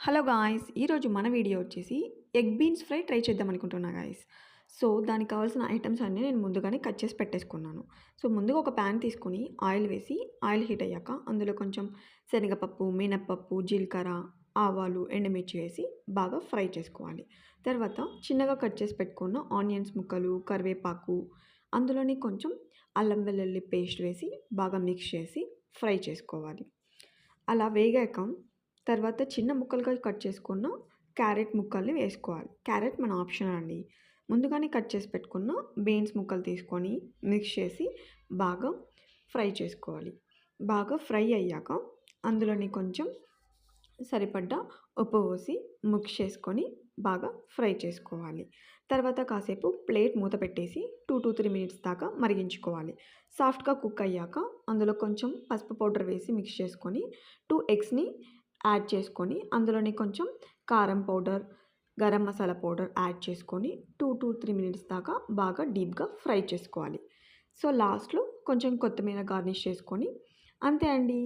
Hello guys! ఈరోజు మన video వచ్చేసి ఎగ్ బీన్స్ ఫ్రై ట్రై చేద్దాం అనుకుంటున్నా గాయ్స్. సో, దానికి కావాల్సిన ఐటెమ్స్ అన్నీ నేను ముందుగానే కట్ చేసి పెట్టేసుకున్నాను. సో, ముందుగా ఒక ప్యాన్ తీసుకొని ఆయిల్ వేసి, ఆయిల్ హీట్ అయ్యాక అందులో కొంచెం శనగపప్పు, మినపప్పు, జీలకర్ర, ఆవాలు, ఎండుమిర్చి వేసి బాగా ఫ్రై చేసుకోవాలి. తర్వాత చిన్నగా కట్ చేసి పెట్టుకున్న ఆనియన్స్ ముక్కలు, కరివేపాకు, అందులోని కొంచెం అల్లం వెల్లుల్లి పేస్ట్ వేసి బాగా మిక్స్ చేసి ఫ్రై చేసుకోవాలి. అలా వేగాక తర్వాత చిన్న ముక్కలుగా కట్ చేసుకున్న క్యారెట్ ముక్కల్ని వేసుకోవాలి. క్యారెట్ మన ఆప్షనల్ అండి. ముందుగానే కట్ చేసి పెట్టుకున్న బీన్స్ ముక్కలు తీసుకొని మిక్స్ చేసి బాగా ఫ్రై చేసుకోవాలి. బాగా ఫ్రై అయ్యాక అందులోని కొంచెం సరిపడ్డ ఉప్పు పోసి మిక్స్ చేసుకొని బాగా ఫ్రై చేసుకోవాలి. తర్వాత కాసేపు ప్లేట్ మూత పెట్టేసి 2-3 మినిట్స్ దాకా మరిగించుకోవాలి. సాఫ్ట్‌గా కుక్ అయ్యాక అందులో కొంచెం పసుపు పౌడర్ వేసి మిక్స్ చేసుకొని 2 ఎగ్స్‌ని యాడ్ చేసుకొని అందులోని కొంచెం కారం powder, garam masala powder add చేసుకొని 2-3 మినిట్స్ దాకా బాగా డీప్‌గా ఫ్రై చేసుకోవాలి. సో, లాస్ట్‌లో కొంచెం కొత్తిమీర గార్నిష్ చేసుకొని అంతే అండి.